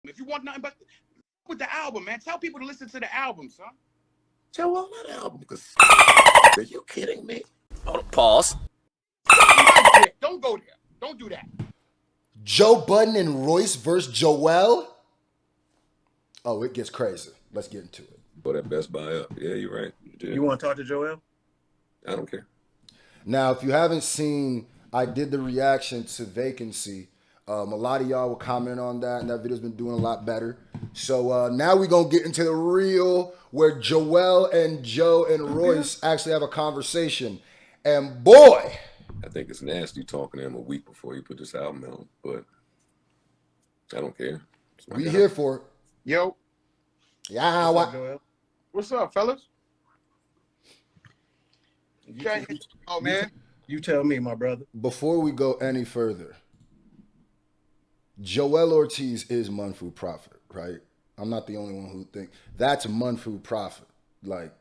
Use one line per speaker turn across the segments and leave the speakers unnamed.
If you want nothing but with the album, man, tell people to listen to the album, son.
JOELL, that album. Are you kidding me?
Hold on, pause.
Don't go there. Don't do that.
Joe Budden and Royce versus JOELL. Oh, it gets crazy. Let's get into it.
Put that Best Buy up. Yeah, you're right.
You want to talk to JOELL?
I don't care.
Now, if you haven't seen, I did the reaction to Vacancy. A lot of y'all were commenting on that, and that video's been doing a lot better. So now we're going to get into the real, where JOELL and Joe and Royce actually have a conversation. And boy,
I think it's nasty talking to him a week before you put this album out, but I don't care.
We here for it.
Yo.
Yeah.
What's up, JOELL?
What's up, fellas? Oh, man.
You tell me, my brother.
Before we go any further, JOELL Ortiz is Munfu Prophet, right? I'm not the only one who think that's Munfu Prophet. Like,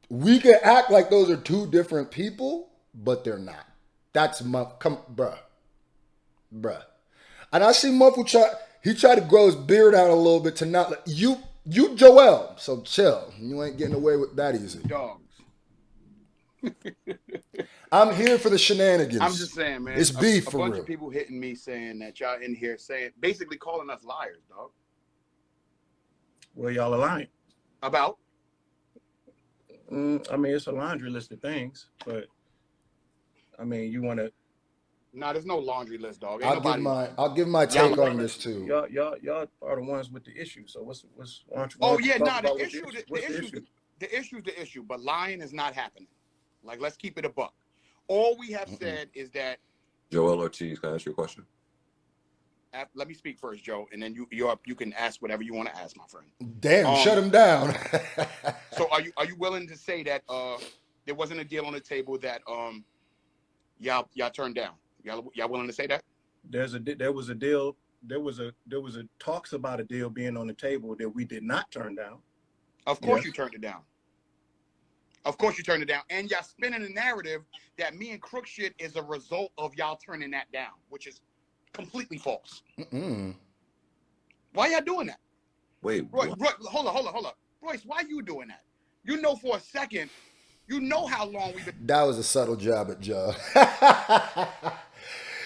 we can act like those are two different people, but they're not. That's bruh. And I see Munfu tried to grow his beard out a little bit to not let you JOELL. So chill. You ain't getting away with that easy.
Dogs.
I'm here for the shenanigans.
I'm just saying, man.
It's beef for real.
A bunch of people hitting me saying that y'all in here saying, basically calling us liars, dog.
Well, y'all are lying.
About?
I mean, it's a laundry list of things, but I mean, you want to.
Nah, there's no laundry list, dog.
I'll give my take on this too.
Y'all are the ones with the issue. So what's
the issue's the issue, but lying is not happening. Like, let's keep it a buck. All we have said is that
JOELL Ortiz, can I ask you a question?
Let me speak first, Joe, and then you can ask whatever you want to ask, my friend.
Damn, shut him down.
So are you willing to say that there wasn't a deal on the table that y'all turned down? Y'all willing to say that?
There was a deal. There was a talks about a deal being on the table that we did not turn down.
Of course you turned it down. Of course you turned it down. And y'all spinning a narrative that me and Crook shit is a result of y'all turning that down, which is completely false. Why y'all doing that?
Wait,
Royce, hold on. Royce, why you doing that? You know for a second, you know how long we've been.
That was a subtle jab at Joe.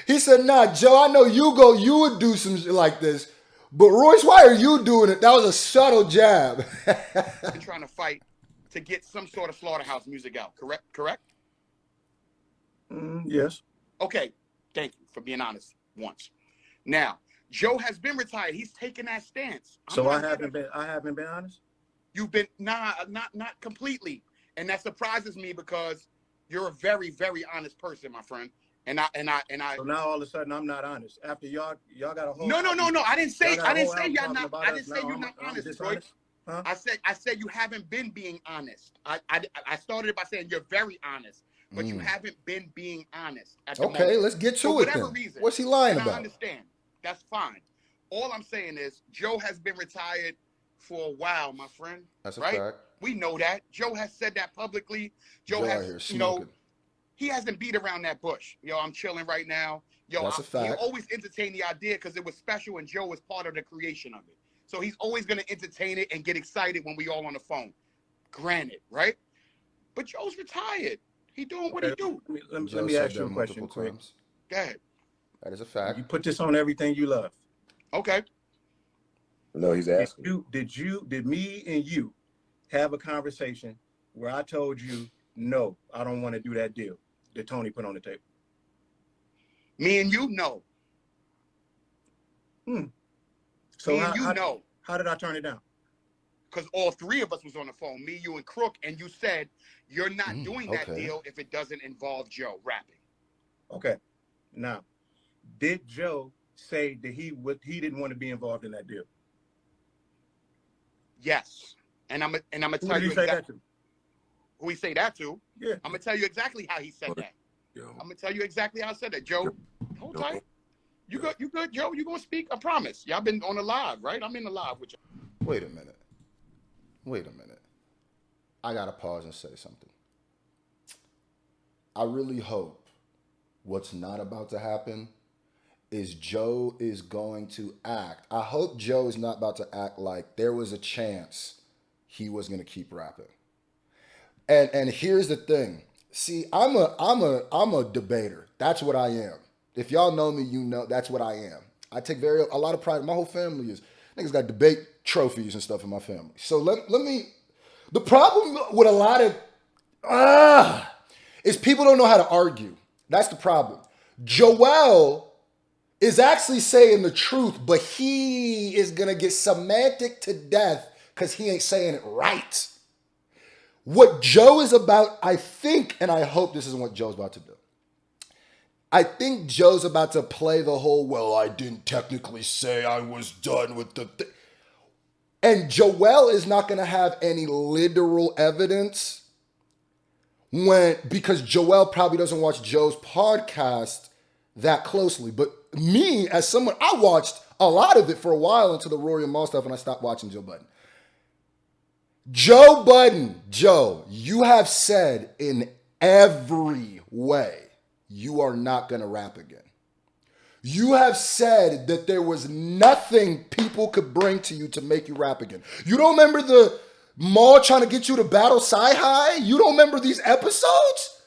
He said, nah, Joe, I know you would do some shit like this. But Royce, why are you doing it? That was a subtle jab.
Been trying to fight to get some sort of Slaughterhouse music out, correct?
Yes.
Okay, thank you for being honest once. Now, Joe has been retired. He's taken that stance.
So I haven't been honest?
You've been not completely. And that surprises me because you're a very, very honest person, my friend. And I
So now all of a sudden I'm not honest. After y'all got a whole
No. I didn't say you're not honest, Royce. Huh? I said you haven't been being honest. I started by saying you're very honest, but you haven't been being honest.
Okay, let's get to it then.
Reason,
what's he lying about?
I understand. That's fine. All I'm saying is Joe has been retired for a while, my friend.
That's a
right?
fact.
We know that. Joe has said that publicly. Joe has, he hasn't beat around that bush. I'm chilling right now.
That's a fact.
He always entertained the idea because it was special and Joe was part of the creation of it. So he's always going to entertain it and get excited when we all on the phone. Granted, right? But Joe's retired. He doing what he do.
Let me ask you a question quick.
Go ahead.
That is a fact.
You put this on everything you love.
Okay.
No, he's asking.
Did me and you have a conversation where I told you, no, I don't want to do that deal that Tony put on the table?
Me and you, no.
So
how
did I turn it down?
Because all three of us was on the phone, me, you, and Crook, and you said you're not doing that deal if it doesn't involve Joe rapping.
Okay. Now, did Joe say that he didn't want to be involved in that deal?
Yes. And I'm gonna tell you exactly who he say that to.
Yeah.
I'm gonna tell you exactly how he said that. I'm gonna tell you exactly how I said that. Joe, hold tight. You good, Joe? You gonna speak? I promise. Y'all been on the live, right? I'm in the live with you.
Wait a minute. I gotta pause and say something. I really hope what's not about to happen is Joe is going to act. I hope Joe is not about to act like there was a chance he was going to keep rapping. And here's the thing. See, I'm a debater. That's what I am. If y'all know me, you know that's what I am. I take a lot of pride. My whole family is niggas got debate trophies and stuff in my family. So let me. The problem with a lot of is people don't know how to argue. That's the problem. JOELL is actually saying the truth, but he is gonna get semantic to death because he ain't saying it right. What Joe is about, I think, and I hope this isn't what Joe's about to do. I think Joe's about to play the whole, well, I didn't technically say I was done with the thing. And JOELL is not going to have any literal evidence because JOELL probably doesn't watch Joe's podcast that closely. But me, as someone, I watched a lot of it for a while until the Rory and Mal stuff, and I stopped watching Joe Budden. Joe, you have said in every way you are not going to rap again. You have said that there was nothing people could bring to you to make you rap again. You don't remember the Mal trying to get you to battle Sci-Hi? You don't remember these episodes?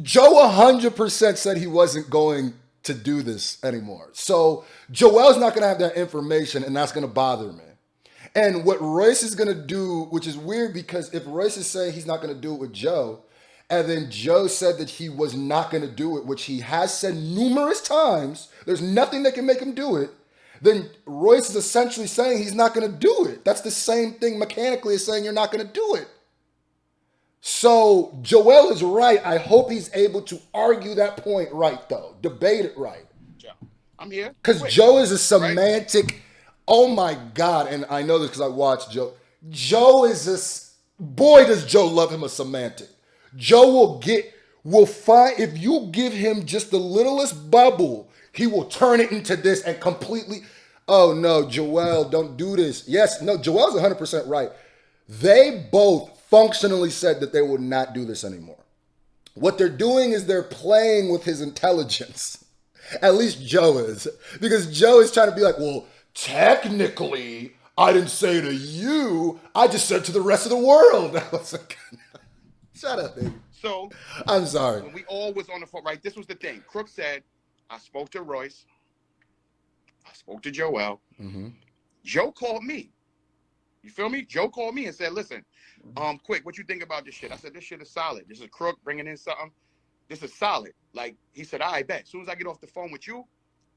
Joe 100% said he wasn't going to do this anymore. So JOELL's not going to have that information, and that's going to bother me. And what Royce is going to do, which is weird because if Royce is saying he's not going to do it with Joe, and then Joe said that he was not going to do it, which he has said numerous times, there's nothing that can make him do it, then Royce is essentially saying he's not going to do it. That's the same thing mechanically as saying you're not going to do it. So JOELL is right. I hope he's able to argue that point right, though. Debate it right.
Joe, I'm here.
Because Joe is a semantic... Right? Oh my God, and I know this because I watched Joe. Joe is this, boy does Joe love him a semantic. Joe will find, if you give him just the littlest bubble, he will turn it into this and completely, oh no, JOELL, don't do this. Yes, no, JOELL's 100% right. They both functionally said that they would not do this anymore. What they're doing is they're playing with his intelligence. At least Joe is. Because Joe is trying to be like, well, technically, I didn't say to you, I just said to the rest of the world. I was like, shut up, baby.
So,
I'm sorry.
When we all was on the phone, right, this was the thing. Crook said, I spoke to Royce. I spoke to JOELL. Mm-hmm. Joe called me. You feel me? Joe called me and said, listen, quick, what you think about this shit? I said, this shit is solid. This is Crook bringing in something. This is solid. Like, he said, I bet. As soon as I get off the phone with you,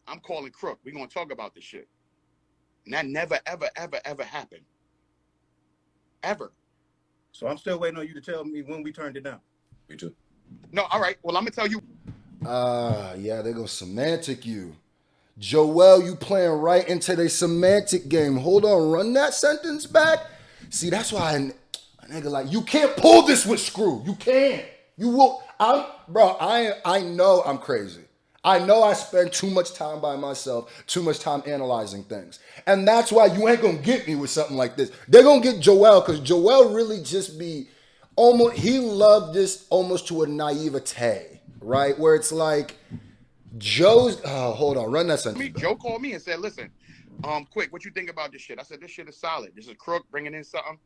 I'm calling Crook. We're going to talk about this shit. And that never, ever, ever, ever happened. Ever.
So I'm still waiting on you to tell me when we turned it down.
Me too.
No, all right. Well, I'm going to tell you.
Yeah, they go semantic you. JOELL, you playing right into the semantic game. Hold on, run that sentence back. See, that's why a nigga like, you can't pull this with Scru. You can't. You will. I know I'm crazy. I know I spend too much time by myself, too much time analyzing things. And that's why you ain't gonna get me with something like this. They're gonna get JOELL, because JOELL really just be almost, he loved this almost to a naivete, right? Where it's like, Joe's, hold on, run that sentence.
Joe called me and said, listen, quick, what you think about this shit? I said, this shit is solid. This is Crook bringing in something.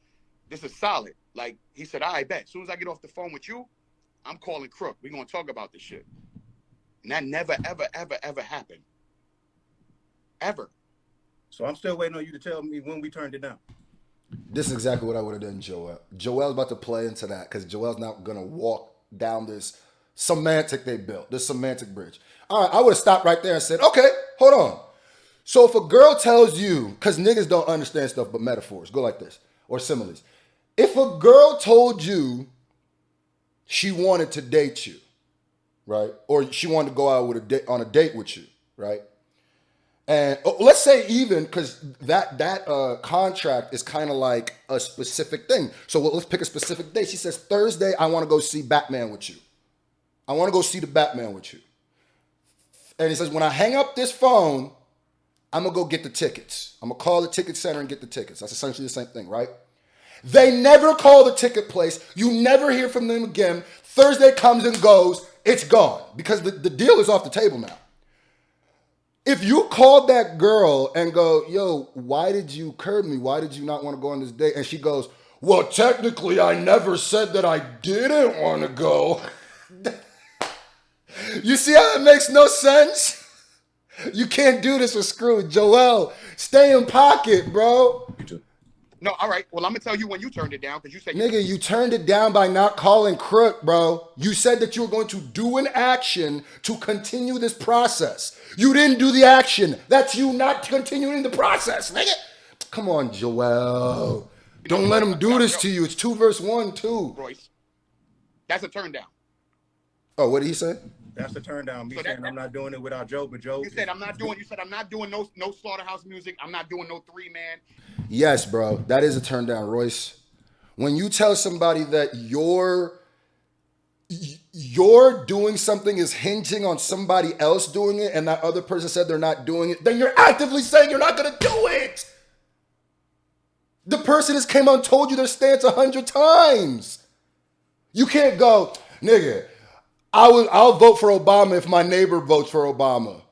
This is solid. Like, he said, I bet. As soon as I get off the phone with you, I'm calling Crook. We're gonna talk about this shit. And that never, ever, ever, ever happened. Ever.
So I'm still waiting on you to tell me when we turned it down.
This is exactly what I would have done, JOELL. JOELL's about to play into that because JOELL's not going to walk down this semantic they built, this semantic bridge. All right, I would have stopped right there and said, okay, hold on. So if a girl tells you, because niggas don't understand stuff but metaphors, go like this, or similes. If a girl told you she wanted to date you, right? Or she wanted to go out with on a date with you, right? And let's say even, because that contract is kind of like a specific thing. So let's pick a specific day. She says, Thursday, I want to go see Batman with you. I want to go see the Batman with you. And he says, when I hang up this phone, I'm going to go get the tickets. I'm going to call the ticket center and get the tickets. That's essentially the same thing, right? They never call the ticket place. You never hear from them again. Thursday comes and goes. It's gone because the deal is off the table now. If you called that girl and go, yo, why did you curb me? Why did you not want to go on this date? And she goes, well, technically, I never said that I didn't want to go. You see how it makes no sense? You can't do this with Scru. Joel, stay in pocket, bro.
You too.
No, all right. Well, I'm gonna tell you when you turned it down because you said
Nigga, you turned it down by not calling Crook, bro. You said that you were going to do an action to continue this process. You didn't do the action. That's you not continuing the process, nigga. Come on, Joel. Don't let him do this to you. It's 2 versus 1, too.
Royce. That's a turn down.
Oh, what did he say?
That's the turn down. Me
So
saying I'm not doing it without Joe, but Joe.
You said I'm not doing no slaughterhouse music. I'm not doing no 3-man.
Yes, bro. That is a turn down, Royce. When you tell somebody that you're doing something is hinging on somebody else doing it and that other person said they're not doing it, then you're actively saying you're not going to do it. The person has came out and told you their stance 100 times. You can't go, nigga, I'll vote for Obama if my neighbor votes for Obama.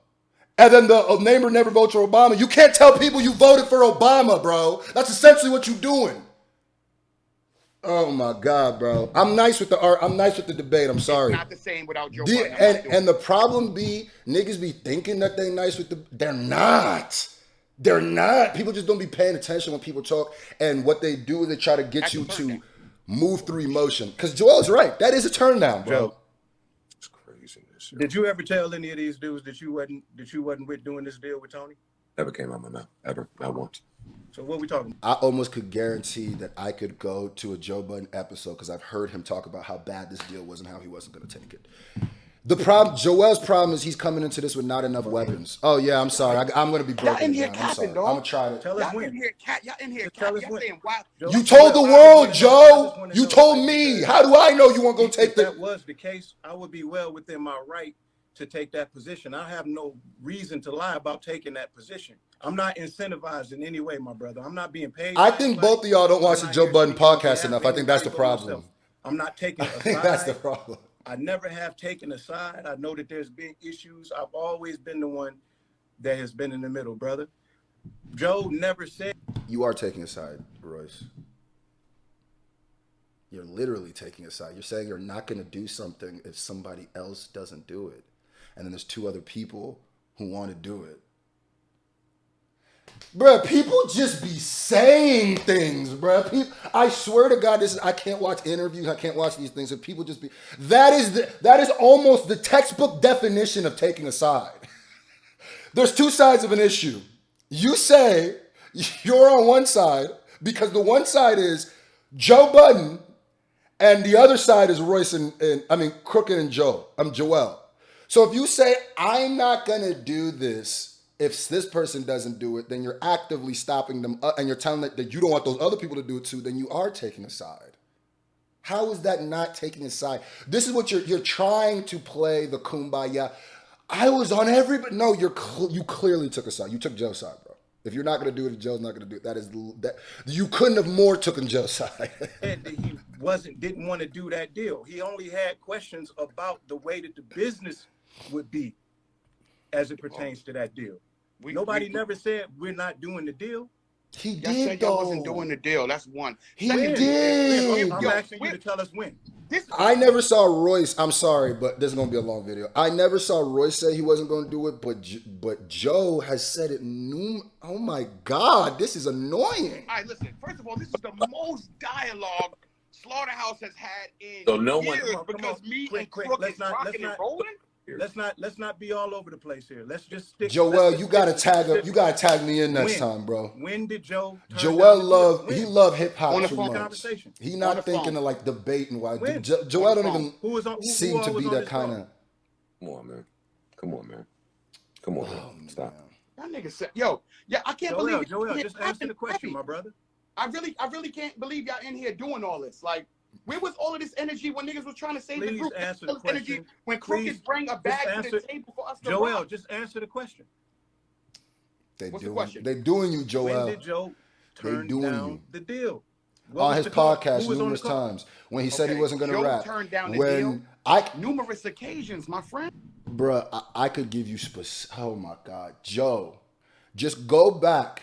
And then the neighbor never votes for Obama. You can't tell people you voted for Obama, bro. That's essentially what you're doing. Oh my God, bro. I'm nice with the art. I'm nice with the debate. I'm sorry.
It's not the same without Joe Budden.
And the problem be, niggas be thinking that they nice with the. They're not. They're not. People just don't be paying attention when people talk. And what they do is they try to get you to move through emotion. Because Joel's right. That is a turn down, bro.
Joe.
It's craziness.
Did you ever tell any of these dudes that you wasn't with doing this deal with Tony?
Never came out of my mouth. Ever. Not once.
So what we talking about?
I almost could guarantee that I could go to a Joe Budden episode because I've heard him talk about how bad this deal was and how he wasn't going to take it. The problem, Joel's problem is he's coming into this with not enough weapons. Oh yeah, I'm sorry. I'm going to be broken down. I'm sorry. I'm going to try to.
Tell us when.
Y'all in here,
Tell us
y'all
when.
saying why?
You told the world, Joe. You told me. How do I know you weren't going to take
If
the?
that was the case, I would be well within my right to take that position. I have no reason to lie about taking that position. I'm not incentivized in any way, my brother. I'm not being paid.
I think both of y'all don't watch the Joe Budden podcast enough. I think that's the problem.
I'm not taking a
I
side.
think that's the problem.
I never have taken a side. I know that there's been issues. I've always been the one that has been in the middle, brother. Joe never said.
You are taking a side, Royce. You're literally taking a side. You're saying you're not going to do something if somebody else doesn't do it. And then there's 2 other people who want to do it. Bruh, people just be saying things, bruh. I swear to God, I can't watch interviews. I can't watch these things. And people just be, that is almost the textbook definition of taking a side. There's 2 sides of an issue. You say you're on one side because the one side is Joe Budden and the other side is Royce Crooked and Joe. I'm Joel. So if you say, I'm not going to do this, if this person doesn't do it, then you're actively stopping them and you're telling them that you don't want those other people to do it too, then you are taking a side. How is that not taking a side? This is what you're trying to play the kumbaya. I was on everybody. No, you clearly took a side. You took Joe's side, bro. If you're not going to do it, if Joe's not going to do it, that you couldn't have more taken Joe's side.
That he didn't want to do that deal. He only had questions about the way that the business would be as it pertains to that deal. Nobody never said we're not doing the deal.
He
Y'all
did,
said
though.
y'all wasn't doing the deal. That's one.
He did.
I'm asking you to tell us when.
I never saw Royce. I'm sorry, but this is gonna be a long video. I never saw Royce say he wasn't gonna do it, but Joe has said it. Oh my God, this is annoying.
All right, listen. First of all, this is the most dialogue Slaughterhouse has had in
So no one-
years because me and Crook is rocking and rolling.
Let's not be all over the place here. Let's just stick.
Joel, you gotta tag me in next time, bro.
When did Joe?
Joel love hip hop
On the
too
phone
much.
conversation.
He not thinking of like debating. Why Joel don't even seem to be that kind of.
Come on, man. Come on, man. Stop.
That nigga said, "Yo, yeah, I can't believe
Joel, just answer the question, my brother.
I really can't believe y'all in here doing all this. Like, where was all of this energy when niggas was trying to save the group?
Answer the question.
Energy when Crooked bring a bag to the table for us to
Joel,
rock.
just answer the question.
What's the question?
They doing you, Joel.
When did Joe turn down the deal?
On his podcast numerous times when he said he wasn't going to rap.
Joe turned down the
when
deal numerous occasions, my friend.
Bruh, I could give you oh my God. Joe, just go back.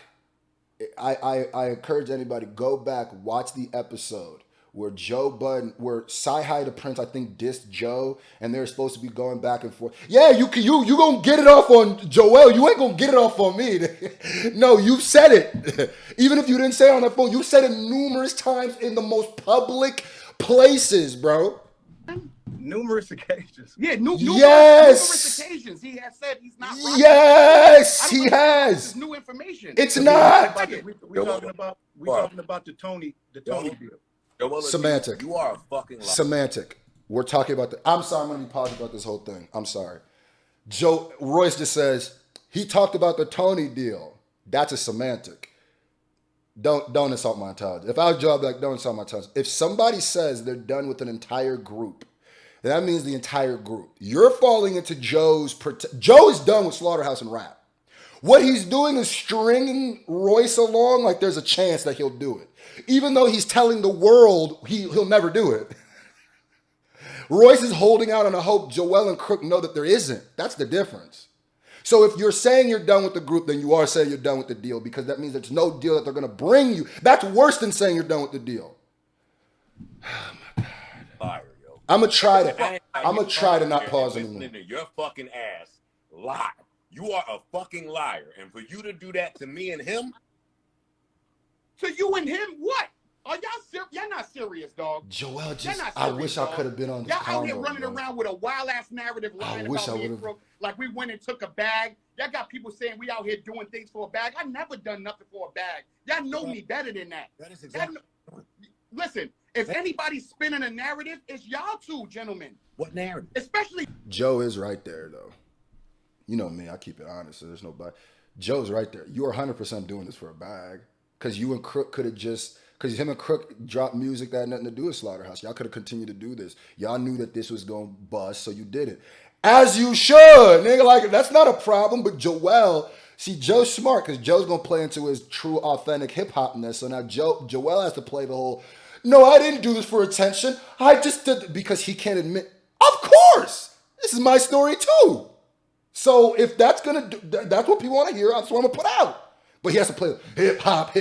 I encourage anybody, go back, watch the episode where Joe Budden, where Sci-Hi the Prince, I think, dissed Joe, and they're supposed to be going back and forth. Yeah, you gonna get it off on Joel. You ain't gonna get it off on me. No, you said it. Even if you didn't say it on that phone, you said it numerous times in the most public places, bro.
Numerous occasions.
Yeah,
yes.
numerous occasions. He has said he's not right.
Yes, he has.
This is new information.
It's not.
We're talking about the Tony deal.
Semantic.
You are a fucking liar.
Semantic. We're talking about the. I'm sorry, I'm gonna be positive about this whole thing. I'm sorry. Joe Royce just says he talked about the Tony deal. That's a semantic. Don't insult my intelligence. If I was Joe, I'd be like, don't insult my intelligence. If somebody says they're done with an entire group, that means the entire group. You're falling into Joe's. Joe is done with Slaughterhouse and rap. What he's doing is stringing Royce along like there's a chance that he'll do it. Even though he's telling the world he'll never do it. Royce is holding out on a hope Joel and Crook know that there isn't. That's the difference. So if you're saying you're done with the group, then you are saying you're done with the deal, because that means there's no deal that they're going to bring you. That's worse than saying you're done with the deal. Oh my God.
Liar, yo.
I'm going to try to not pause anymore.
Your fucking ass lie. You are a fucking liar. And for you to do that to me and him.
To you and him, what? Are y'all serious? Y'all not serious, dog.
Joel, I wish I could have been on this
Y'all out here running around with a wild-ass narrative lying about me and Crook. Like we went and took a bag. Y'all got people saying we out here doing things for a bag. I never done nothing for a bag. Y'all know me better than that.
That is exactly.
Listen, if anybody's spinning a narrative, it's y'all two, gentlemen.
What narrative?
Especially.
Joe is right there, though. You know me, I keep it honest, so there's nobody. Joe's right there. You are 100% doing this for a bag. Because you and Crook could have just, because him and Crook dropped music that had nothing to do with Slaughterhouse. Y'all could have continued to do this. Y'all knew that this was going to bust, so you did it. As you should, nigga. Like, that's not a problem, but Joel, see, Joe's smart, because Joe's going to play into his true, authentic hip-hopness. So now Joel has to play the whole, no, I didn't do this for attention. I just did, because he can't admit, of course, this is my story too. So if that's going to do, that's what people want to hear, that's what I'm going to put out. But he has to play hip hop.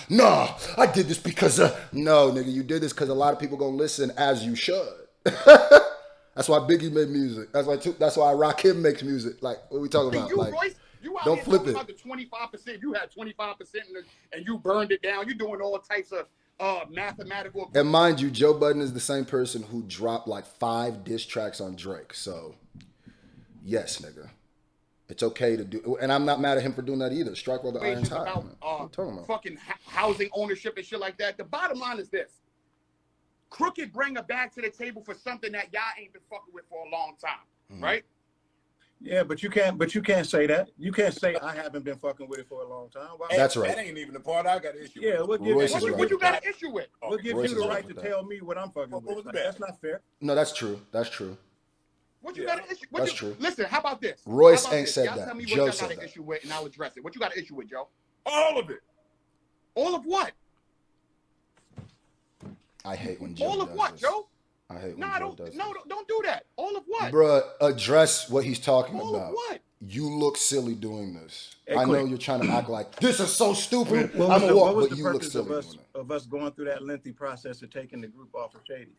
No, I did this because no, nigga, you did this because a lot of people gonna listen, as you should. That's why Biggie made music. That's why Rakim makes music. Like, what are we talking about? Like,
Royce, you out
don't
here
flip
talking
it.
about the 25%. You had 25% and you burned it down. You're doing all types of mathematical.
And mind you, Joe Budden is the same person who dropped like 5 diss tracks on Drake. So, yes, nigga. It's okay to do, and I'm not mad at him for doing that either. Strike while the iron's hot.
About fucking housing ownership and shit like that. The bottom line is this: Crooked bring a bag to the table for something that y'all ain't been fucking with for a long time, right?
Yeah, but you can't say that. You can't say I haven't been fucking with it for a long time. Why?
That's right.
That ain't even the part I got to issue.
Yeah,
with.
What you got an issue with?
We'll give you the right to tell me what I'm fucking with. Like, that's not fair.
No, that's true. That's true.
What you got an issue?
That's true.
Listen, how about this?
Royce ain't said
y'all
that.
Tell me
Joe
what
said
y'all got
that.
an issue with, and I'll address it. What you got an issue with, Joe?
All of it.
All of what?
I hate when Joe
All of
does
what,
this.
Joe?
I hate when Joe does this.
Don't do that. All of what?
Bruh, address what he's talking
All
about.
of what?
You look silly doing this.
Hey,
I know
quick.
you're trying to act like this is so stupid.
What was the
you look
purpose
silly
of us going through that lengthy process of taking the group off of Shady?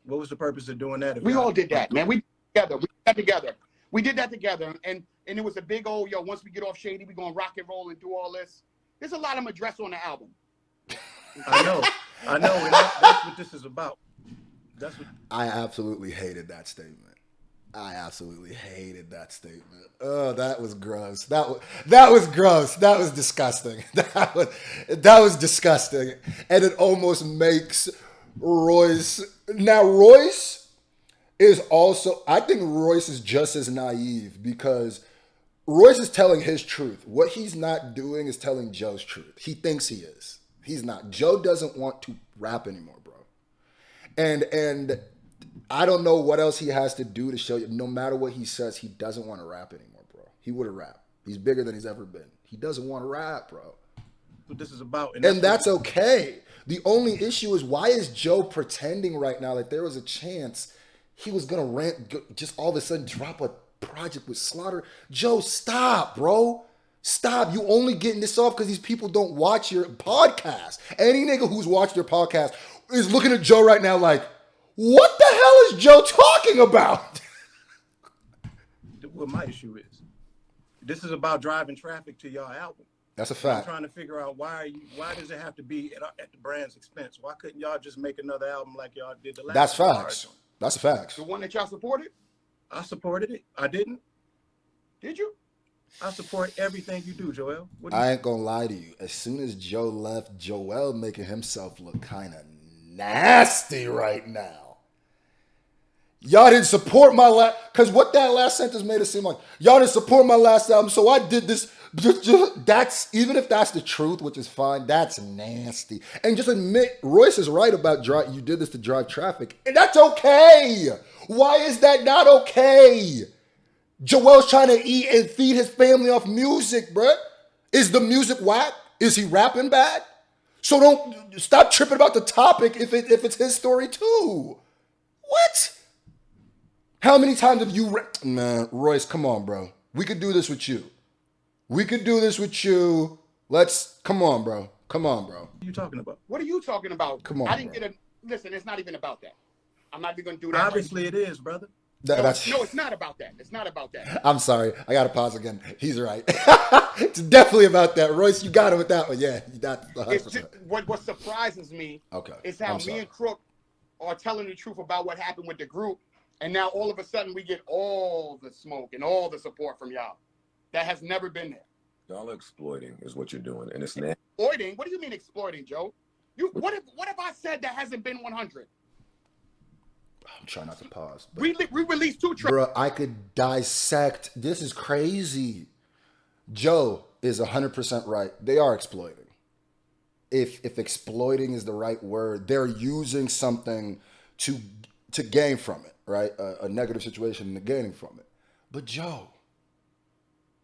What was the purpose of doing that?
We all did that, man. We did that together. And it was a big old, yo, once we get off Shady, we're going to rock and roll and do all this. There's a lot of them addressed on the album.
I know. And that's what this is about.
I absolutely hated that statement. Oh, that was gross. That was gross. That was disgusting. That was disgusting. And it almost makes Royce. Now, Royce is also, I think Royce is just as naive, because Royce is telling his truth. What he's not doing is telling Joe's truth. He thinks he is. He's not. Joe doesn't want to rap anymore, bro. And I don't know what else he has to do to show you. No matter what he says, he doesn't want to rap anymore, bro. He would have rapped. He's bigger than he's ever been. He doesn't want to rap, bro.
What this is about.
And that's okay. The only issue is, why is Joe pretending right now like there was a chance he was gonna just all of a sudden drop a project with Slaughter. Joe, stop, bro. Stop. You only getting this off because these people don't watch your podcast. Any nigga who's watched your podcast is looking at Joe right now like, what the hell is Joe talking about?
What my issue is, this is about driving traffic to y'all album.
That's a fact.
I'm trying to figure out why does it have to be at the brand's expense? Why couldn't y'all just make another album like y'all did the last?
That's facts. That's facts.
The one that y'all supported?
I supported it. I didn't.
Did you?
I support everything you do, Joel.
I ain't gonna lie to you. As soon as Joe left, Joel making himself look kind of nasty right now. Y'all didn't support my last, because what that last sentence made it seem like, y'all didn't support my last album, so I did this. That's, even if that's the truth, which is fine, that's nasty. And just admit, Royce is right about you did this to drive traffic, and that's okay. Why is that not okay? Joel's trying to eat and feed his family off music, bruh. Is the music whack? Is he rapping bad? So don't stop tripping about the topic if it's his story too. What? How many times have you man, Royce, come on, bro. We could do this with you. We could do this with you. Come on, bro. Come on, bro.
What are you talking about?
What are you talking about?
Come on,
I didn't
bro.
get listen, it's not even about that. I'm not even going to do that.
Obviously it is, brother.
No, it's not about that. It's not about that.
I'm sorry. I got to pause again. He's right. It's definitely about that. Royce, you got him with that one. Yeah, that's 100%.
It's just, what surprises me is how me and Crook are telling the truth about what happened with the group, and now all of a sudden we get all the smoke and all the support from y'all. That has never been there.
Y'all are exploiting is what you're doing, and it's nasty.
Exploiting? What do you mean exploiting, Joe? What have I said that hasn't been 100?
I'm trying not to pause.
We released 2 tracks.
Bro, I could dissect. This is crazy. Joe is 100% right. They are exploiting. If exploiting is the right word, they're using something to gain from it, right? A negative situation and gaining from it. But Joe,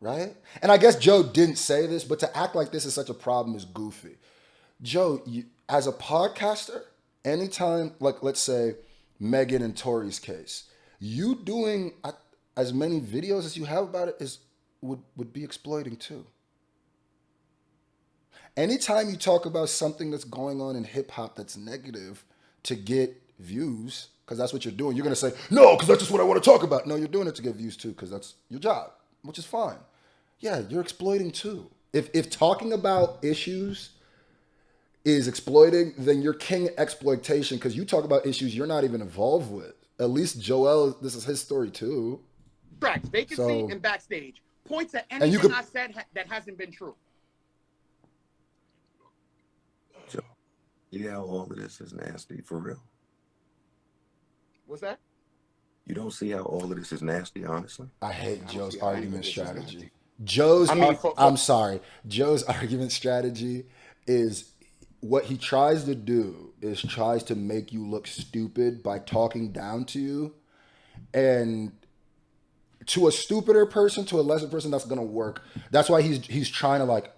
right? And I guess Joe didn't say this, but to act like this is such a problem is goofy. Joe, as a podcaster, anytime, like let's say Megan and Tori's case, you doing as many videos as you have about it would be exploiting too. Anytime you talk about something that's going on in hip hop that's negative to get views, because that's what you're doing, you're gonna say, no, because that's just what I want to talk about. No, you're doing it to get views too, because that's your job, which is fine. Yeah, you're exploiting too. If talking about issues is exploiting, then you're king exploitation, because you talk about issues you're not even involved with. At least Joel, this is his story too.
Tracks, vacancy and backstage. Points at anything I said that hasn't been true.
Joe, yeah, all of this is nasty, for real.
What's that?
You don't see how all of this is nasty, honestly?
I hate Joe's argument strategy.
Joe's
argument strategy is what he tries to do is tries to make you look stupid by talking down to you. And to a stupider person, to a lesser person, that's going to work. That's why he's trying to like,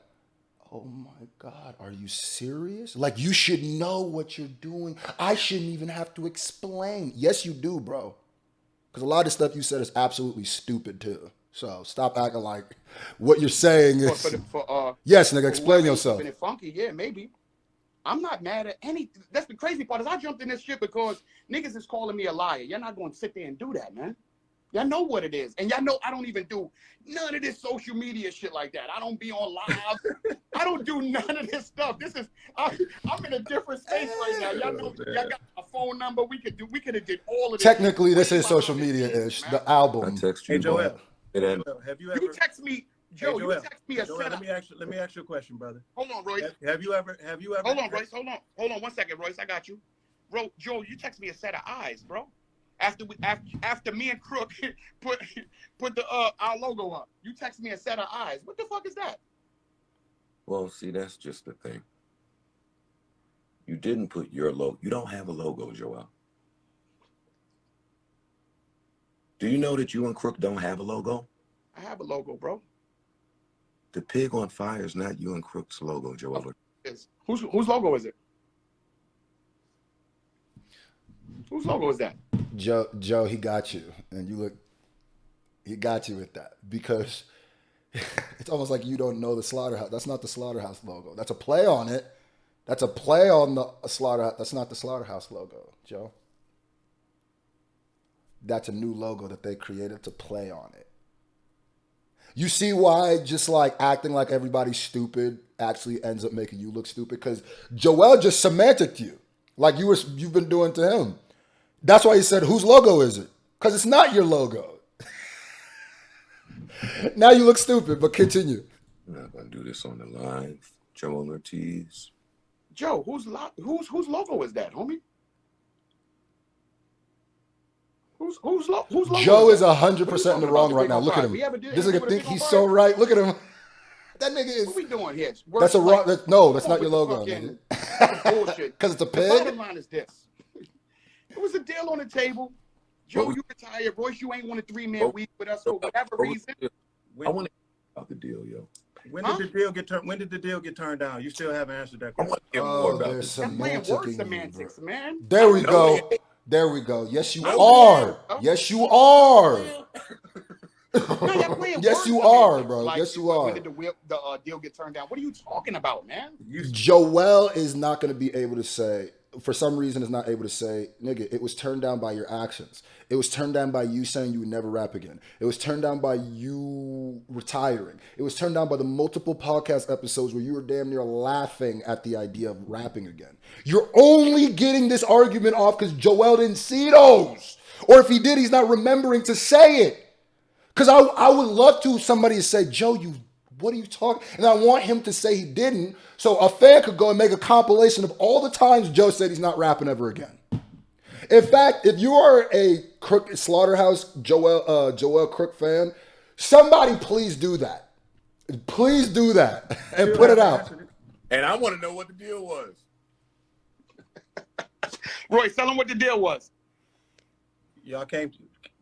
oh my God, are you serious? Like, you should know what you're doing. I shouldn't even have to explain. Yes, you do, bro. Because a lot of stuff you said is absolutely stupid too. So stop acting like what you're saying is. Yes, nigga, explain yourself.
It funky, yeah, maybe. I'm not mad at any. That's the crazy part is I jumped in this shit because niggas is calling me a liar. You're not going to sit there and do that, man. Y'all know what it is. And y'all know I don't even do none of this social media shit like that. I don't be on live. I don't do none of this stuff. I'm in a different space right now. Y'all know y'all got a phone number. We could have did all of this.
Technically, this is social media-ish. The album.
I text you.
Hey, Joel. Have you ever?
You text me, Joe. You text me a setup.
Let me ask you a question, brother.
Hold on, Royce.
Have you ever?
Hold on, Royce. Hold on 1 second, Royce. I got you. Bro, Joe, you text me a set of eyes, bro. After me and Crook put the our logo up, you text me a set of eyes. What the fuck is that?
Well, see, that's just the thing. You didn't put your logo. You don't have a logo, Joel. Do you know that you and Crook don't have a logo?
I have a logo, bro.
The pig on fire is not you and Crook's logo, Joel.
Whose logo is it? Whose logo is that?
Joe, he got you, and he got you with that because it's almost like you don't know the Slaughterhouse. That's not the Slaughterhouse logo. That's a play on it. That's a play on the Slaughterhouse. That's not the Slaughterhouse logo, Joe. That's a new logo that they created to play on it. You see why just like acting like everybody's stupid actually ends up making you look stupid? Because Joel just semanticed you like you've been doing to him. That's why he said, whose logo is it? Because it's not your logo. Now you look stupid, but continue.
I'm not going to do this on the line. JOELL ORTIZ.
Joe, whose logo is that, homie? Whose logo?
Joe is 100% in the wrong right now. Look at him. This nigga think he's so right. Look at him. That nigga is.
What we doing here?
That's a wrong. That's not your logo.
Bullshit.
Because it's a
The
pig.
bottom line is this: it was a deal on the table. Joe, you retired. Royce, you ain't won a 3-man week with us for whatever reason.
I want to about the deal, yo.
When did the deal get turned down? You still haven't answered that question.
I want to hear more about
there's
this.
I'm playing word
semantics,
man.
There we go. There we go. Yes, you are. Yes, you are. Yes, you are, bro.
Like,
yes, you are.
When did the deal get turned down? What are you talking about, man?
Joel is not going to be able to say, for some reason, is not able to say, nigga, it was turned down by your actions. It was turned down by you saying you would never rap again. It was turned down by you retiring. It was turned down by the multiple podcast episodes where you were damn near laughing at the idea of rapping again. You're only getting this argument off because Joel didn't see those. Or if he did, he's not remembering to say it. Because I would love to somebody to say, Joe, what are you talking? And I want him to say he didn't, so a fan could go and make a compilation of all the times Joe said he's not rapping ever again. In fact, if you are a Crook Slaughterhouse Joel Crook fan, somebody please do that. Please do that and put it out.
And I want to know what the deal was.
Royce, tell him what the deal was.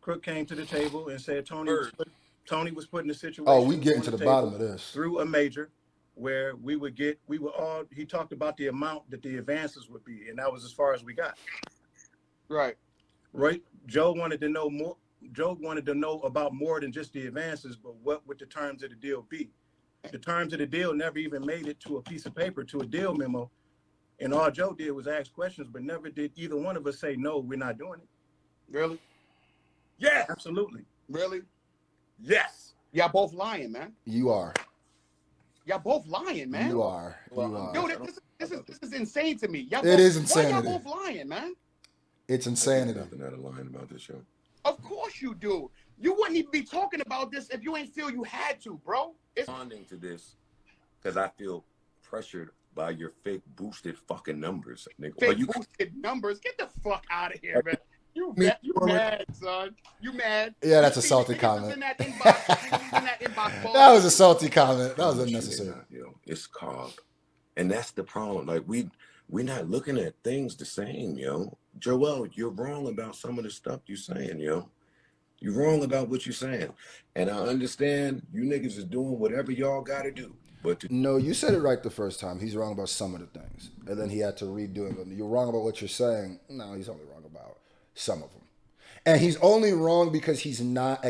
Crook came to the table and said Tony was put in a situation.
Oh, we getting to the bottom of this.
Through a major where he talked about the amount that the advances would be, and that was as far as we got.
Right.
Joe wanted to know more. Joe wanted to know about more than just the advances, but what would the terms of the deal be? The terms of the deal never even made it to a piece of paper, to a deal memo. And all Joe did was ask questions, but never did either one of us say, no, we're not doing it.
Really?
Yeah, absolutely.
Really?
Yes.
Y'all both lying, man.
You are.
Y'all both lying, man.
You are.
Yo, this is insane to me.
It is insanity.
Why y'all both lying, man?
It's insanity.
Nothing out of lying about this show.
Of course you do. You wouldn't even be talking about this if you ain't feel you had to, bro.
Responding to this because I feel pressured by your fake boosted fucking numbers, nigga.
Fake boosted numbers? Get the fuck out of here, man. You mad, son. You mad.
Yeah, that's a salty comment.
That
was a salty comment. That was unnecessary.
It's called, and that's the problem. Like we're not looking at things the same, yo. Joel, you're wrong about some of the stuff you're saying, yo. You're wrong about what you're saying. And I understand you niggas is doing whatever y'all got to do. But
no, you said it right the first time. He's wrong about some of the things. And then he had to redo it. You're wrong about what you're saying. No, he's only wrong about some of them. And he's only wrong because he's not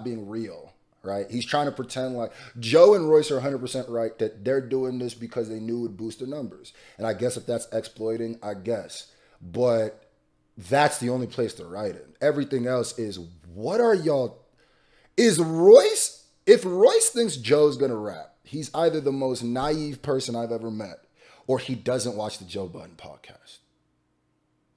being real, right? He's trying to pretend like Joe and Royce are 100% right that they're doing this because they knew it would boost their numbers. And I guess if that's exploiting, I guess. But that's the only place to write it. Everything else is, what are y'all? If Royce thinks Joe's going to rap, he's either the most naive person I've ever met or he doesn't watch the Joe Budden podcast.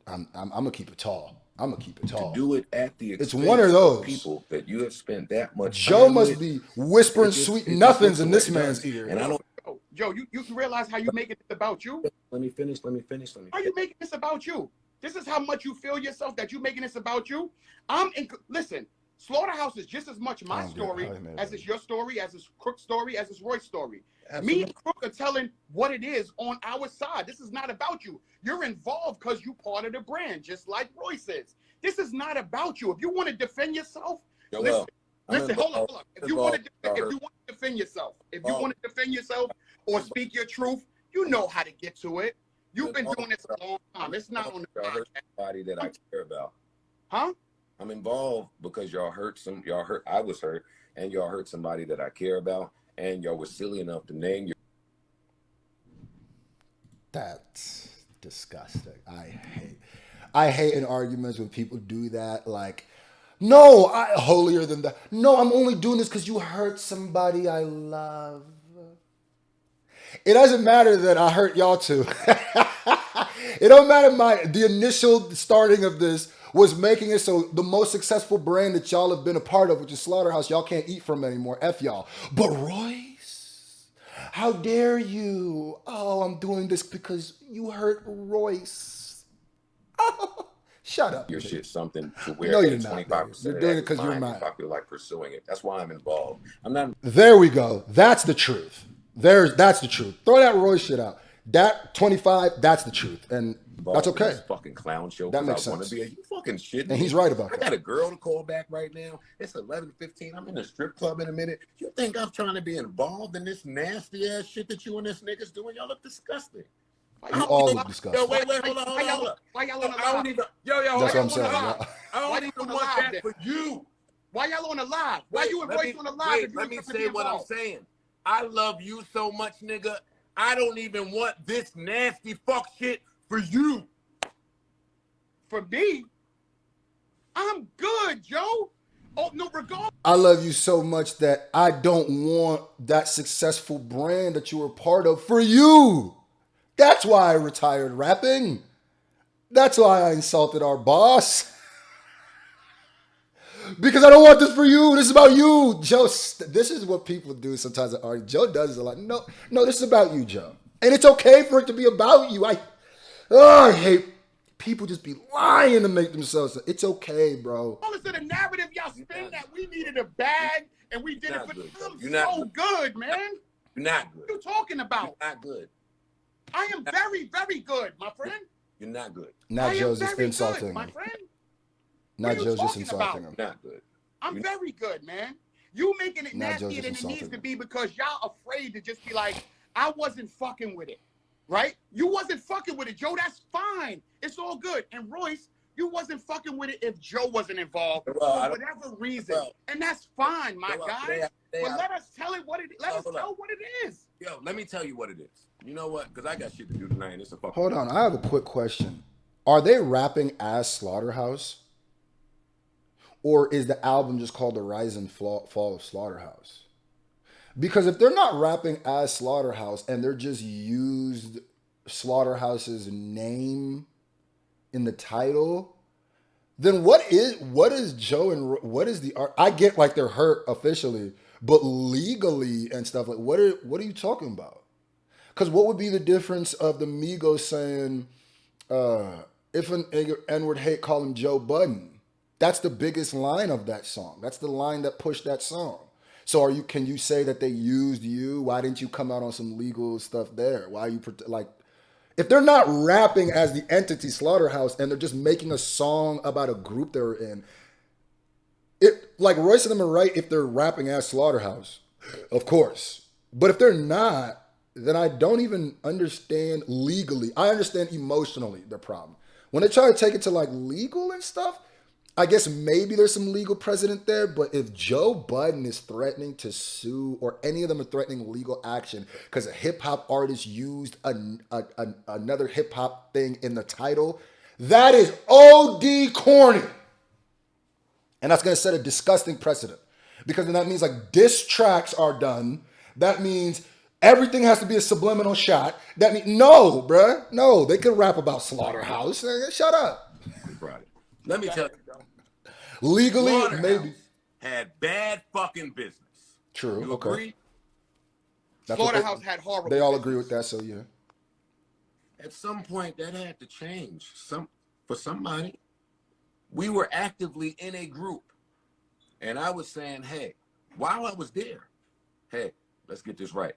I'm going to keep it tall.
To do it at the expense
it's one of those
people that you have spent that much
Joe
time
must
with,
be whispering sweet nothings in this man's ear.
And I don't.
Joe, you realize how you making this about you?
Let me finish.
How you making this about you? This is how much you feel yourself that you making this about you. Listen, Slaughterhouse is just as much my story as it's your story, as it's Crook's story, as it's Roy's story. Absolutely. Me and Crook are telling what it is on our side. This is not about you. You're involved because you're part of the brand, just like Royce is. This is not about you. If you want to defend yourself, listen, hold on. If you want to defend yourself, or speak your truth, you know how to get to it. You've been doing this a long time. It's not on the podcast.
Somebody that I care about.
Huh?
I'm involved because y'all hurt. I was hurt, and y'all hurt somebody that I care about, and y'all was silly enough to name your.
That's disgusting. I hate in arguments when people do that. Like, no, I holier than that. No, I'm only doing this because you hurt somebody I love. It doesn't matter that I hurt y'all too. It don't matter the initial starting of this was making it so the most successful brand that y'all have been a part of, which is Slaughterhouse, y'all can't eat from anymore. F y'all. But Royce, how dare you? Oh, I'm doing this because you hurt Royce. Oh, shut up.
Your shit something to where
No, you're
25%.
You're doing it because you're mad.
If I feel like pursuing it, that's why I'm involved. I'm not.
There we go. That's the truth. That's the truth. Throw that Royce shit out. That 25, that's the truth. And that's okay.
This fucking clown show.
That makes sense.
You fucking shit.
And he's right about that.
I got a girl to call back right now. It's 11:15. I'm in a strip club in a minute. You think I'm trying to be involved in this nasty ass shit that you and this niggas doing? Y'all look disgusting.
You all look disgusting.
Yo, wait, hold on.
Why y'all on the
I don't
live?
even. Yo,
That's what I'm saying.
I don't even want that for you.
Why y'all on the live? Why you and Royce on the live?
Let me say what I'm saying. I love you so much, nigga. I don't even want this nasty fuck shit for you.
For me? I'm good, Joe. Oh, no, regardless.
I love you so much that I don't want that successful brand that you were part of for you. That's why I retired rapping. That's why I insulted our boss. Because I don't want this for you. This is about you, Joe. This is what people do sometimes at argue. Joe does it a lot. No, this is about you, Joe. And it's okay for it to be about you. I hate people just be lying to make themselves. It's okay, bro.
All of the narrative y'all spin that we needed a bag and we did it for them.
You're
so good, man.
You're not good.
What are you talking about?
You're not good.
I am very, very good, my friend.
You're not good.
Now Joe's just insulting
good, my friend.
Now Joe's just insulting him.
Not good.
I'm very good, man. You making it nastier than it needs to be because y'all afraid to just be like, I wasn't fucking with it, right? You wasn't fucking with it, Joe. That's fine. It's all good. And Royce, you wasn't fucking with it if Joe wasn't involved for whatever reason, and that's fine, my guy. But let us tell it what it. Let us tell what it is.
Yo, let me tell you what it is. You know what? Because I got shit to do tonight. And it's a fucking.
Hold on, I have a quick question. Are they rapping as Slaughterhouse? Or is the album just called The Rise and Fall of Slaughterhouse? Because if they're not rapping as Slaughterhouse and they're just used Slaughterhouse's name in the title, then what is Joe and what is the art? I get like they're hurt officially, but legally and stuff like what are you talking about? Because what would be the difference of the Migos saying, if an N-word hate, call him Joe Budden? That's the biggest line of that song. That's the line that pushed that song. So can you say that they used you? Why didn't you come out on some legal stuff there? Why are you like, if they're not rapping as the entity Slaughterhouse and they're just making a song about a group they're in, like Royce and them are right if they're rapping as Slaughterhouse, of course. But if they're not, then I don't even understand legally. I understand emotionally their problem. When they try to take it to like legal and stuff, I guess maybe there's some legal precedent there, but if Joe Budden is threatening to sue or any of them are threatening legal action because a hip-hop artist used another hip-hop thing in the title, that is OD corny. And that's going to set a disgusting precedent because then that means like diss tracks are done. That means everything has to be a subliminal shot. That means, no, bruh. No, they could rap about Slaughterhouse. Shut up.
Let me tell you.
Legally, maybe.
Had bad fucking business.
True.
You agree?
Slaughterhouse had horrible.
They all agree with that, so yeah.
At some point, that had to change. For somebody, we were actively in a group, and I was saying, "Hey," while I was there, "Hey, let's get this right.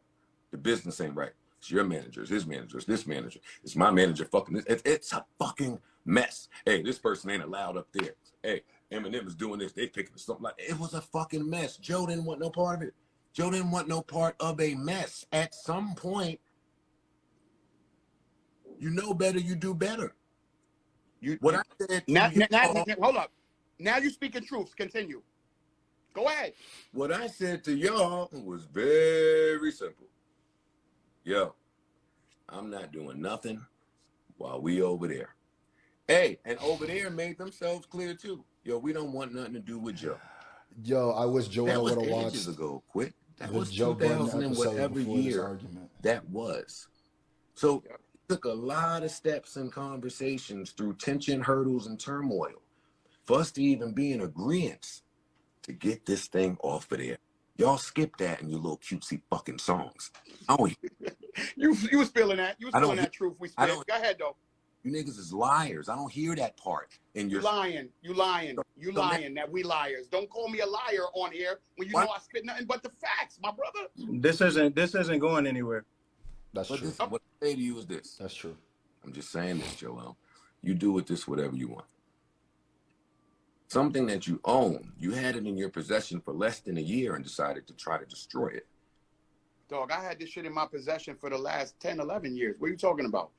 The business ain't right. It's your manager, it's his manager, it's this manager, it's my manager. Fucking this. It's a fucking mess. Hey, this person ain't allowed up there. Hey, Eminem is doing this. They picking something like it was a fucking mess. Joe didn't want no part of it. Joe didn't want no part of a mess. At some point, You know better, you do better.
I said
now,
hold up. Now you're speaking truth. Continue. Go ahead.
What I said to y'all was very simple. Yo, I'm not doing nothing while we over there. Hey, and over there made themselves clear too. Yo, we don't want nothing to do with Joe.
Yo, I wish Joel would have watched
ages ago. Quick, that was
Joe Budden
2000 and
episode
whatever
before
year
this argument.
that was. So it took a lot of steps and conversations through tension, hurdles, and turmoil for us to even be in agreement to get this thing off of there. Y'all skip that in your little cutesy fucking songs.
You was feeling that. You was feeling that truth we spit. Go ahead though.
You niggas is liars. I don't hear that part. And you're
lying. You lying. That we liars. Don't call me a liar on here when you know I spit nothing but the facts, my brother.
This isn't going anywhere.
That's true.
What I say to you is this.
That's true.
I'm just saying this, Joel. You do with this whatever you want. Something that you own, you had it in your possession for less than a year and decided to try to destroy it.
Dog, I had this shit in my possession for the last 10, 11 years. What are you talking about?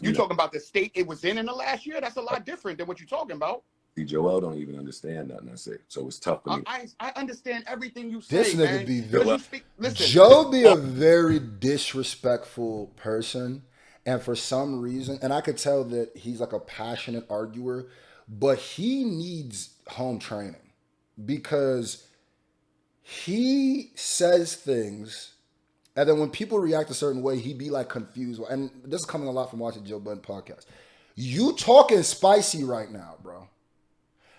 You talking about the state it was in the last year? That's a lot different than what you're talking about.
See, Joel don't even understand nothing I say, so it's tough for me.
I understand everything you say,
This nigga
man.
be very...
Listen,
Joe be a very disrespectful person, and for some reason, and I could tell that he's like a passionate arguer, but he needs home training because he says things, and then when people react a certain way, he be like confused. And this is coming a lot from watching Joe Budden podcast. You talking spicy right now, bro.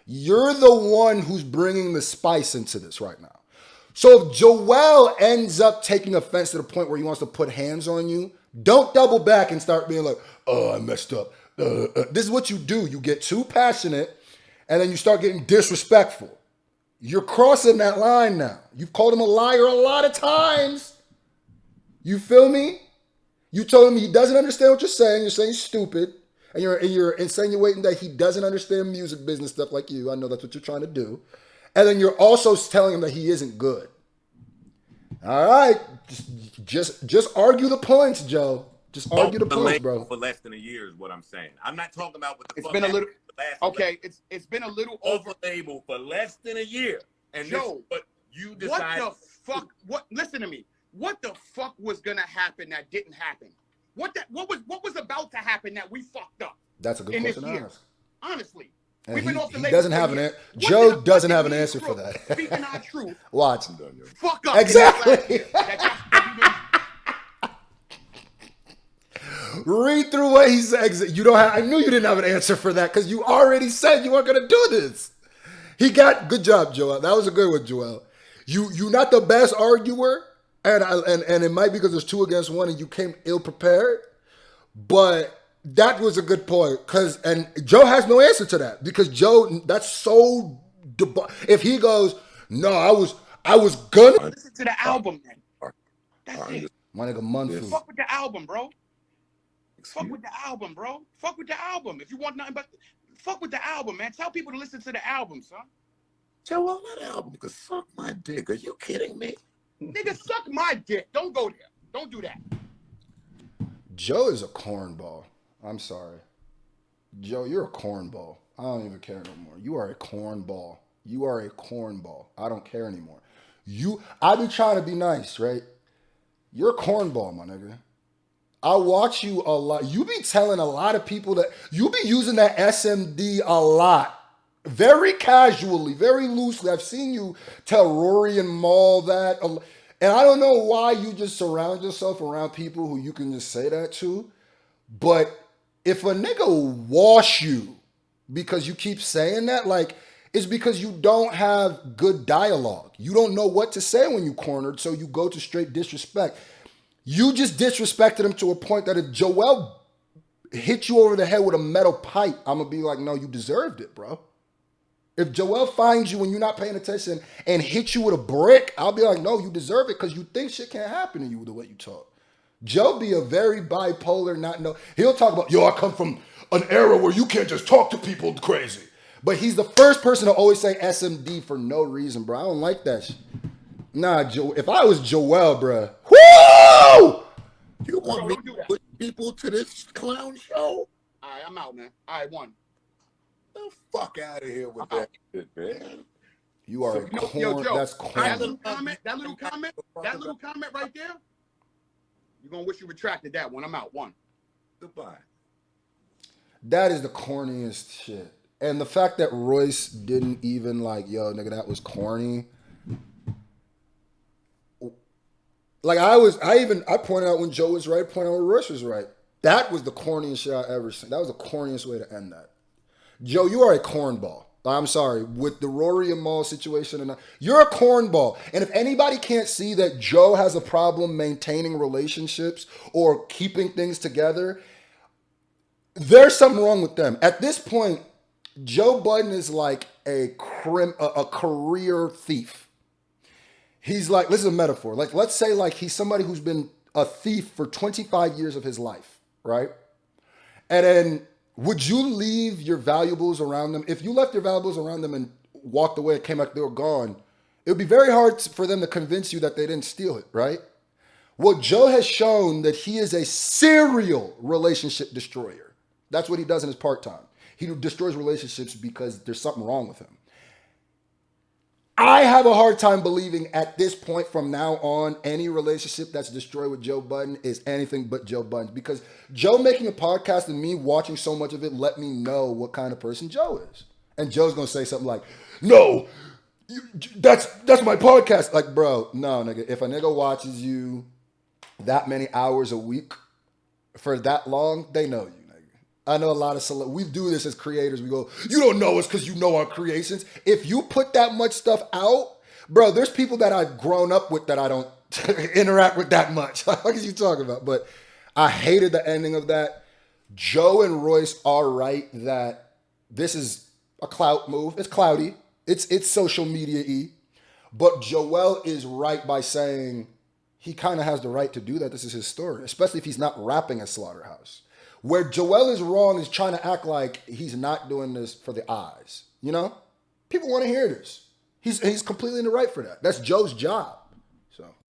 You're the one who's bringing the spice into this right now. So if Joel ends up taking offense to the point where he wants to put hands on you, don't double back and start being like, oh, I messed up. This is what you do. You get too passionate and then you start getting disrespectful. You're crossing that line now. You've called him a liar a lot of times. You feel me? You told him he doesn't understand what you're saying. You're saying he's stupid. And you're insinuating that he doesn't understand music business stuff like you. I know that's what you're trying to do. And then you're also telling him that he isn't good. All right. Just argue the points, Joe. Just argue the points, bro.
For less than a year is what I'm saying. I'm not talking about what the
it's been a little okay. It's been a little
over label for less than a year. And
Joe,
but you decide.
What the fuck? What? Listen to me. What the fuck was gonna happen that didn't happen? What was about to happen that we fucked up?
That's a good question to ask.
Honestly.
And he doesn't have an answer. Joe doesn't have an answer for that.
Speaking our truth.
Watch.
Fuck up.
Exactly. Read through what he said. You don't have. I knew you didn't have an answer for that because you already said you weren't gonna do this. He got good job, Joel. That was a good one, Joel. You're not the best arguer, and it might be because there's 2 against 1 and you came ill prepared, but. That was a good point, and Joe has no answer to that because Joe, that's so. If he goes, no, I was gonna
listen to the album, man. That's it.
My nigga Munford.
Fuck with the album, bro. Fuck with the album, bro. Fuck with the album. If you want nothing but fuck with the album, man. Tell people to listen to the album, son.
Joe, what album? Because suck my dick. Are you kidding me?
Nigga, suck my dick. Don't go there. Don't do that.
Joe is a cornball. I'm sorry. Joe, you're a cornball. I don't even care no more. You are a cornball. You are a cornball. I don't care anymore. I be trying to be nice, right? You're a cornball, my nigga. I watch you a lot. You be telling a lot of people that you be using that SMD a lot. Very casually, very loosely. I've seen you tell Rory and Maul that. And I don't know why you just surround yourself around people who you can just say that to. But if a nigga wash you because you keep saying that, like, it's because you don't have good dialogue. You don't know what to say when you cornered, so you go to straight disrespect. You just disrespected him to a point that if Joel hit you over the head with a metal pipe, I'm going to be like, no, you deserved it, bro. If Joel finds you when you're not paying attention and hits you with a brick, I'll be like, no, you deserve it because you think shit can't happen to you the way you talk. Joe be a very bipolar, he'll talk about, yo, I come from an era where you can't just talk to people crazy. But he's the first person to always say SMD for no reason, bro. I don't like that shit. Nah, Joe, if I was Joel, bro, whoo!
You want me to put people to this clown show.
All right, I'm out, man. All right, one.
The fuck out of here with that shit, man.
You are a corn.
Joe,
That's corny.
that little comment right there. You're gonna wish you retracted that one. I'm out. One.
Goodbye.
That is the corniest shit. And the fact that Royce didn't even like, yo, nigga, that was corny. Like I pointed out when Joe was right, pointed out when Royce was right. That was the corniest shit I ever seen. That was the corniest way to end that. Joe, you are a cornball. I'm sorry, with the Rory and Maul situation, you're a cornball. And if anybody can't see that Joe has a problem maintaining relationships or keeping things together, there's something wrong with them. At this point, Joe Budden is like a career thief. He's like, this is a metaphor. Like, let's say like he's somebody who's been a thief for 25 years of his life, right? And then would you leave your valuables around them? If you left your valuables around them and walked away and came back, they were gone, it would be very hard for them to convince you that they didn't steal it, right? Well, Joe has shown that he is a serial relationship destroyer. That's what he does in his part-time. He destroys relationships because there's something wrong with him. I have a hard time believing at this point from now on, any relationship that's destroyed with Joe Budden is anything but Joe Budden. Because Joe making a podcast and me watching so much of it let me know what kind of person Joe is. And Joe's going to say something like, no, that's my podcast. Like, bro, no, nigga. If a nigga watches you that many hours a week for that long, they know you. I know a lot of we do this as creators. We go, you don't know us because you know our creations. If you put that much stuff out, bro, there's people that I've grown up with that I don't interact with that much. What are you talking about? But I hated the ending of that. Joe and Royce are right that this is a clout move. It's clouty. It's social media-y. But Joel is right by saying he kind of has the right to do that. This is his story, especially if he's not rapping at Slaughterhouse. Where Joel is wrong is trying to act like he's not doing this for the eyes. You know? People want to hear this. He's completely in the right for that. That's Joe's job.